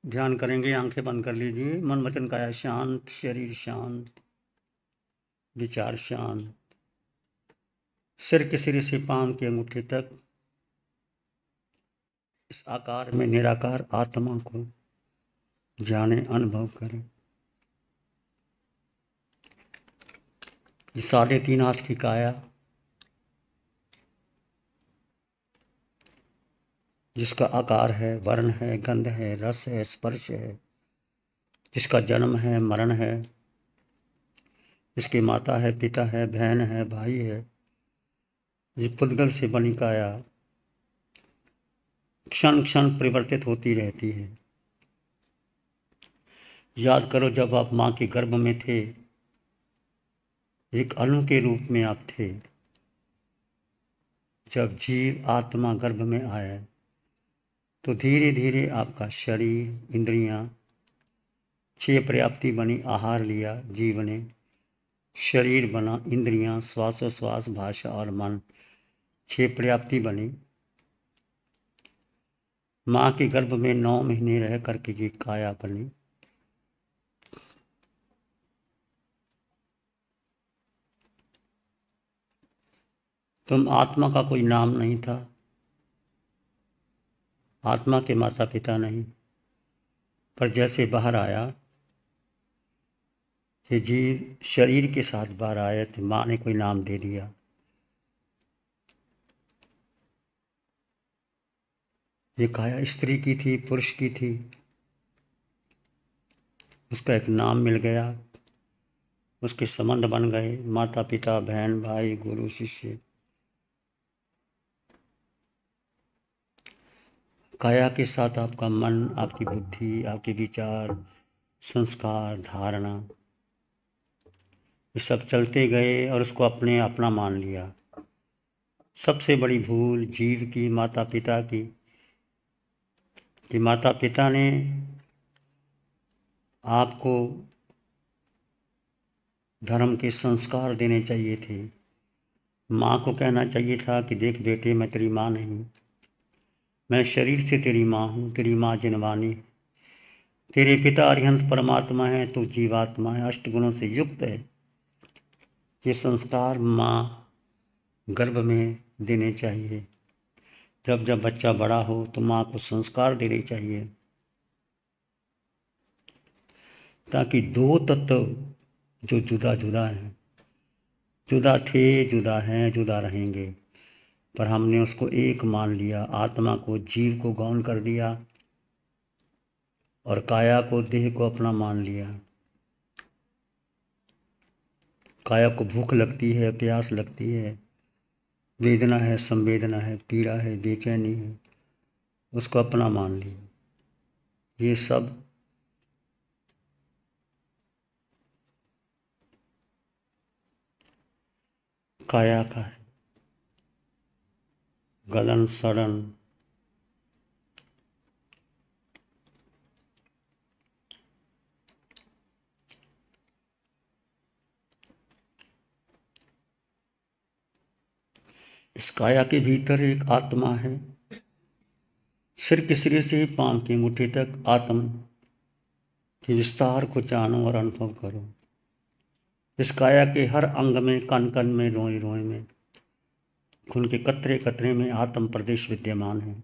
ध्यान करेंगे, आंखें बंद कर लीजिए। मन वचन काया शांत, शरीर शांत, विचार शांत। सिर के सिरे से पांव के अंगूठे तक इस आकार में निराकार आत्मा को जाने, अनुभव करें। ये 3.5 हाथ की काया, जिसका आकार है, वर्ण है, गंध है, रस है, स्पर्श है, जिसका जन्म है, मरण है, जिसकी माता है, पिता है, बहन है, भाई है, ये पुद्गल से बनी काया क्षण क्षण परिवर्तित होती रहती है। याद करो, जब आप माँ के गर्भ में थे, एक अणु के रूप में आप थे। जब जीव आत्मा गर्भ में आया तो धीरे धीरे आपका शरीर, इंद्रियां, 6 पर्याप्ति बनी, आहार लिया जीव ने, शरीर बना, इंद्रियां, श्वासोश्वास, भाषा और मन, 6 पर्याप्ति बनी। माँ के गर्भ में 9 महीने रह करके ये काया बनी। तुम आत्मा का कोई नाम नहीं था, आत्मा के माता पिता नहीं, पर जैसे बाहर आया, ये जीव शरीर के साथ बाहर आया तो माँ ने कोई नाम दे दिया। ये काया स्त्री की थी, पुरुष की थी, उसका एक नाम मिल गया, उसके संबंध बन गए, माता पिता, बहन भाई, गुरु शिष्य। काया के साथ आपका मन, आपकी बुद्धि, आपके विचार, संस्कार, धारणा, ये सब चलते गए और उसको अपने अपना मान लिया। सबसे बड़ी भूल जीव की, माता पिता की, कि माता पिता ने आपको धर्म के संस्कार देने चाहिए थे। माँ को कहना चाहिए था कि देख बेटे, मैं तेरी माँ नहीं, मैं शरीर से तेरी माँ हूँ, तेरी माँ जिनवानी। तेरे पिता अरिहंत परमात्मा है, तू जीवात्मा है, 8 गुणों से युक्त है। ये संस्कार माँ गर्भ में देने चाहिए। जब जब बच्चा बड़ा हो तो माँ को संस्कार देने चाहिए, ताकि 2 तत्व जो जुदा जुदा हैं, जुदा थे, जुदा हैं, जुदा रहेंगे, पर हमने उसको एक मान लिया। आत्मा को, जीव को गौण कर दिया और काया को, देह को अपना मान लिया। काया को भूख लगती है, प्यास लगती है, वेदना है, संवेदना है, पीड़ा है, बेचैनी है, उसको अपना मान लिया। ये सब काया का है। गलन सड़न, इस काया के भीतर एक आत्मा है। सिर के सिरे से पांव की अंगूठे तक आत्म के विस्तार को जानो और अनुभव करो। इस काया के हर अंग में, कण कण में, रोए रोए में, खून के कतरे कतरे में आत्म प्रदेश विद्यमान है।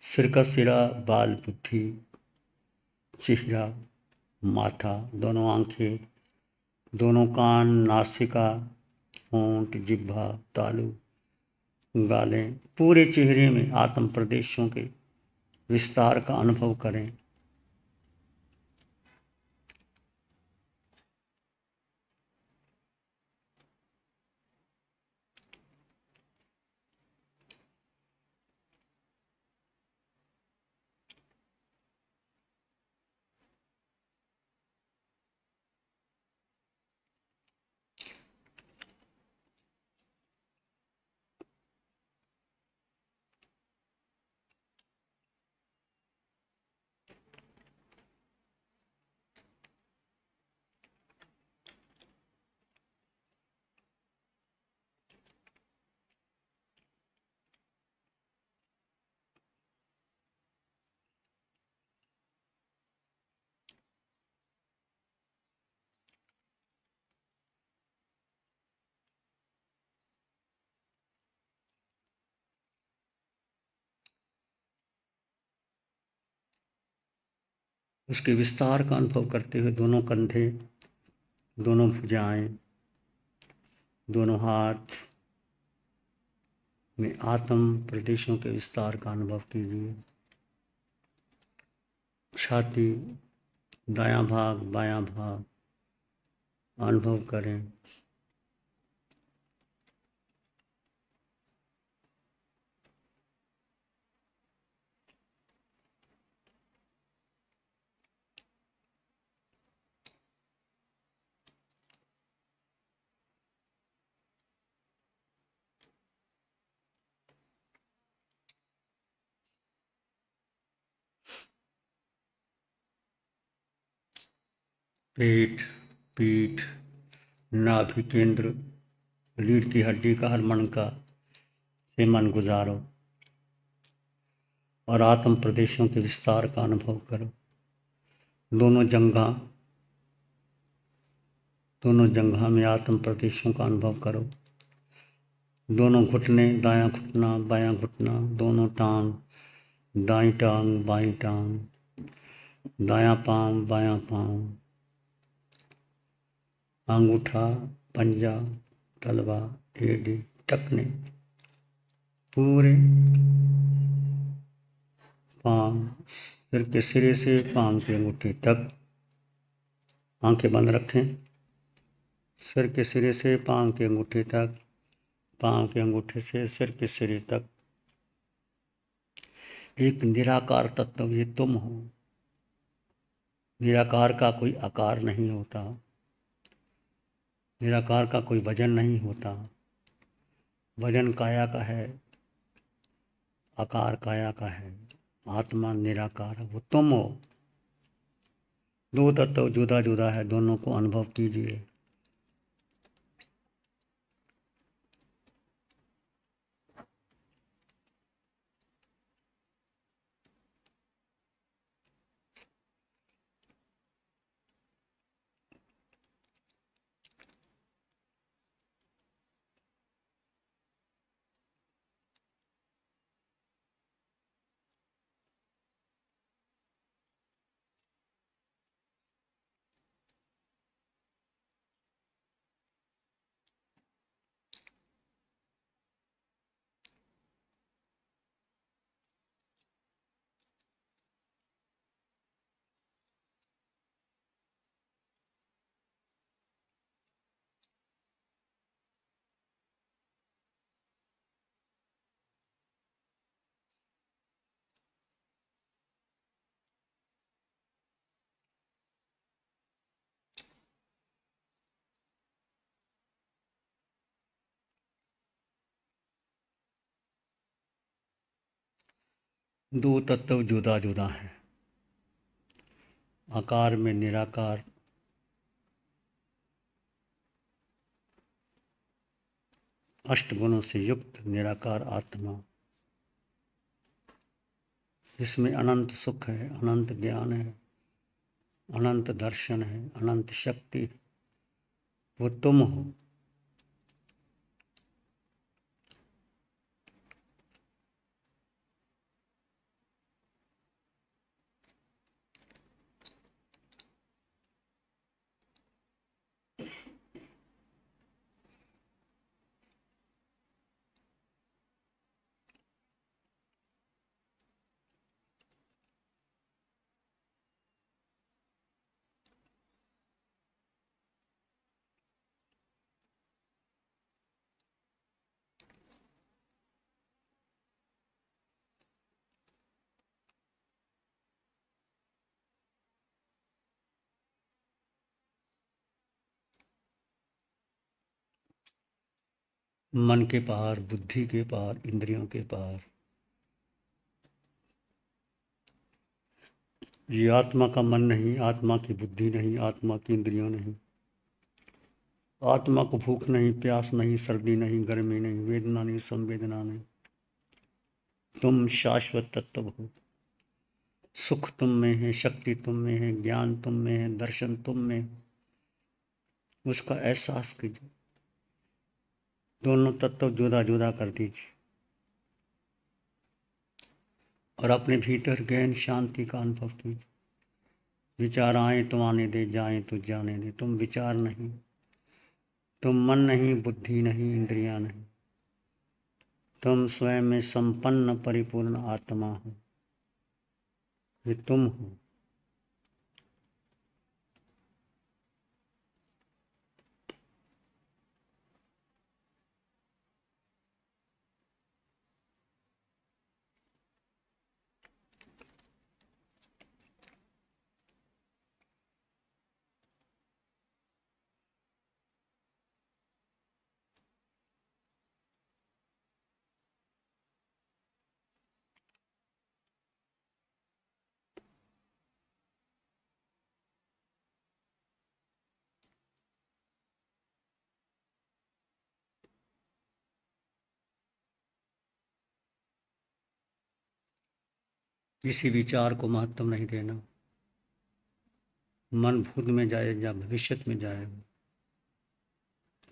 सिर का सिरा, बाल, बुद्धि, चेहरा, माथा, दोनों आंखें, दोनों कान, नासिका, होंठ, जिह्वा, तालू, गालें, पूरे चेहरे में आत्म प्रदेशों के विस्तार का अनुभव करें। उसके विस्तार का अनुभव करते हुए दोनों कंधे, दोनों भुजाएं, दोनों हाथ में आत्म प्रदेशों के विस्तार का अनुभव कीजिए। छाती, दायां भाग, बायां भाग अनुभव करें। पेट, पीठ, नाभि केंद्र, रीढ़ की हड्डी का हर मणका से मन गुजारो और आत्म प्रदेशों के विस्तार का अनुभव करो। दोनों जंघा में आत्म प्रदेशों का अनुभव करो। दोनों घुटने, दायां घुटना, बायां घुटना, दोनों टांग, दाईं टांग, बाईं टांग, दायां पांव, बायां पांव, अंगूठा, पंजा, तलवा, एड़ी, टखने, पूरे पांव, सिर के सिरे से पांव की अंगूठी तक। आंखें बंद रखें। सिर के सिरे से पांव की अंगूठी तक, पांव के अंगूठे से सिर के सिरे तक। एक निराकार तत्व ये तुम हो। निराकार का कोई आकार नहीं होता, निराकार का कोई वजन नहीं होता। वजन काया का है, आकार काया का है। आत्मा निराकार है, वो तुम हो। दो तत्व जुदा जुदा है, दोनों को अनुभव कीजिए। दो तत्व जुदा जुदा हैं। आकार में निराकार, अष्ट गुणों से युक्त निराकार आत्मा, जिसमें अनंत सुख है, अनंत ज्ञान है, अनंत दर्शन है, अनंत शक्ति, वो तुम हो। मन के पार, बुद्धि के पार, इंद्रियों के पार। ये आत्मा का मन नहीं, आत्मा की बुद्धि नहीं, आत्मा की इंद्रियों नहीं। आत्मा को भूख नहीं, प्यास नहीं, सर्दी नहीं, गर्मी नहीं, वेदना नहीं, संवेदना नहीं। तुम शाश्वत तत्व हो। सुख तुम में है, शक्ति तुम में है, ज्ञान तुम में है, दर्शन तुम में है। उसका एहसास कीजिए। दोनों तत्व जुदा जुदा कर दीजिए और अपने भीतर ज्ञान शांति का अनुभव कीजिए। विचार आए तो आने दे, जाए तो जाने दे। तुम विचार नहीं, तुम मन नहीं, बुद्धि नहीं, इंद्रियां नहीं, तुम स्वयं में संपन्न परिपूर्ण आत्मा हो। ये तुम हो। किसी विचार को महत्व नहीं देना। मन भूत में जाए या भविष्य में जाए,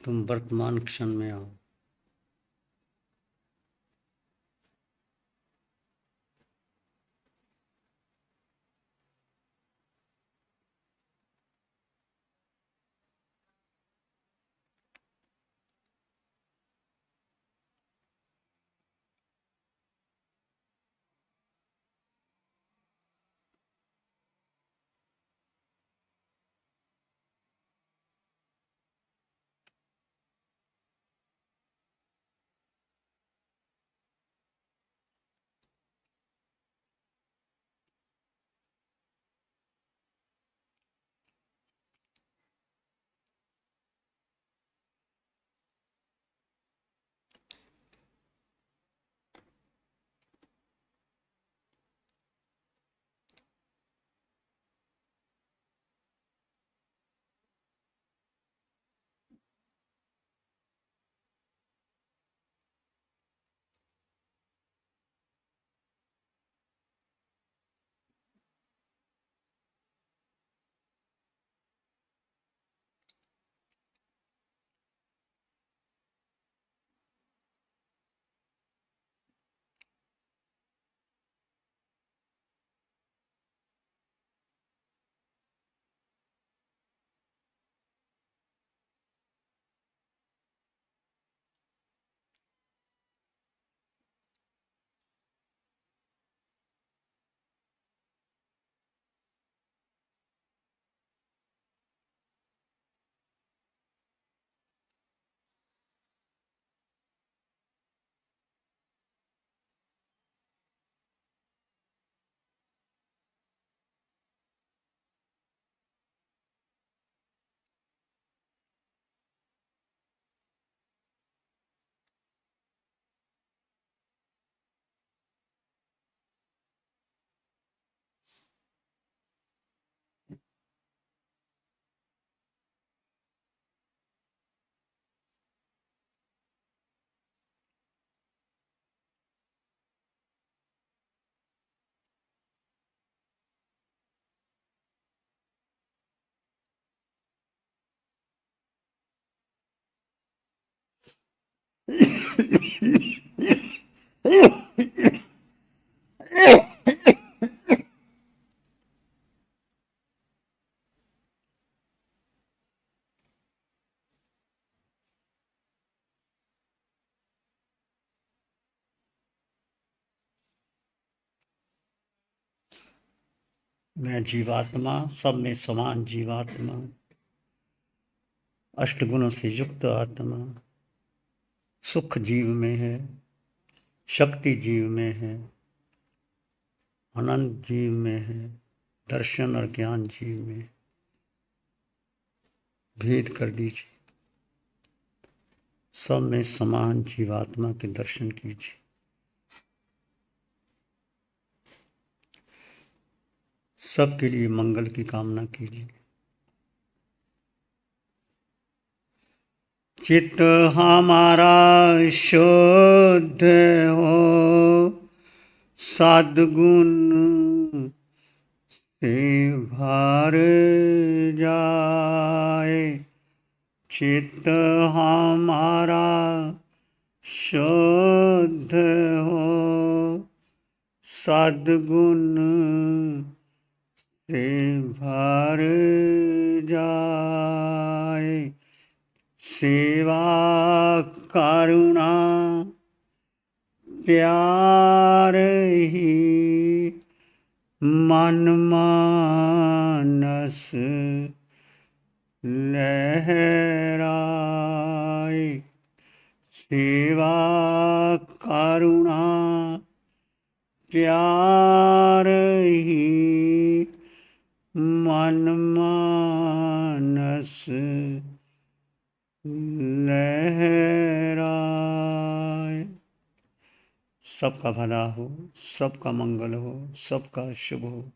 तुम वर्तमान क्षण में आओ। मैं जीवात्मा, सब में समान जीवात्मा, अष्टगुणों से युक्त आत्मा, सुख जीव में है, शक्ति जीव में है, आनंद जीव में है, दर्शन और ज्ञान जीव में। भेद कर दीजिए, सब में समान जीवात्मा के दर्शन कीजिए। सबके लिए मंगल की कामना कीजिए। चित्त हमारा शुद्ध हो, सद्गुण से भर जाए। चित्त हमारा शुद्ध हो, सद्गुण से भर जाए। सेवा करुणा प्यार ही मन मानस लहराए। सेवा करुणा प्यार ही मन मानस लहराए। सबका भला हो, सबका मंगल हो, सबका शुभ हो।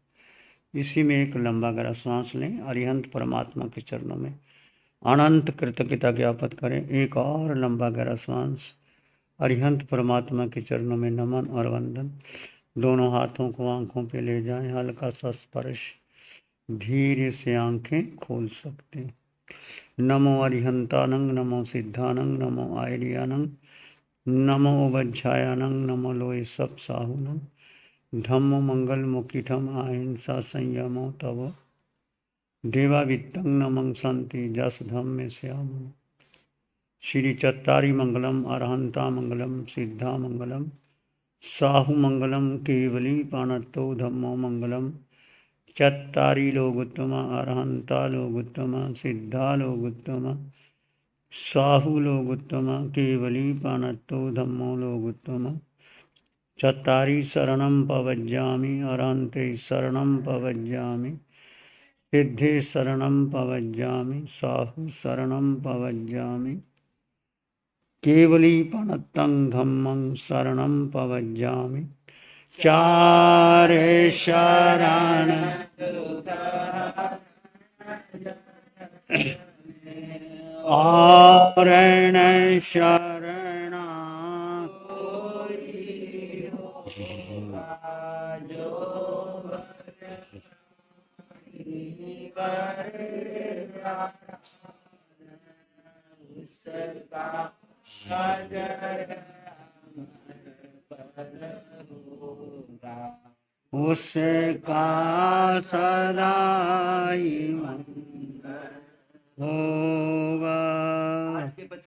इसी में एक लंबा गहरा सांस लें। अरिहंत परमात्मा के चरणों में अनंत कृतज्ञता ज्ञापित करें। एक और लंबा गहरा सांस। अरिहंत परमात्मा के चरणों में नमन और वंदन। दोनों हाथों को आंखों पे ले जाएं। हल्का सा स्पर्श। धीरे से आंखें खोल सकते हैं। नमो अरिहंतानंग, नमो सिद्धानंग, नमो आयरियानंग, नमो उपाध्यायानंग, नमो लोय सब साहुनंग, धम्मो मंगल मुखिठम अहिंसा संयमो तव देवा वित्तं नमं संति जस धम्मे श्याम। श्री चत्तारी मंगलम, अरहंता मंगलम, सिद्धा मंगलम, साहु मंगलम, केवली पाणत्तो धम्मो मंगलम। चत्तारी लोगोत्तम, अरहंता लोगोत्तम, सिद्धा लोगोत्तम, साहु लोगोत्तम, केवली पाणत्तो धम्मो लोगोत्तम। चत्तारी शरणं पवज्जामि, अरहन्ते शरणं पवज्जामि, सिद्धे शरणं पवज्जामि, साहु शरणं पवज्जामि, केवली पाणत्तं धम्मं शरणं पवज्जामि। चारे शरण आरण शरणा उसका सदाई मंगल हो।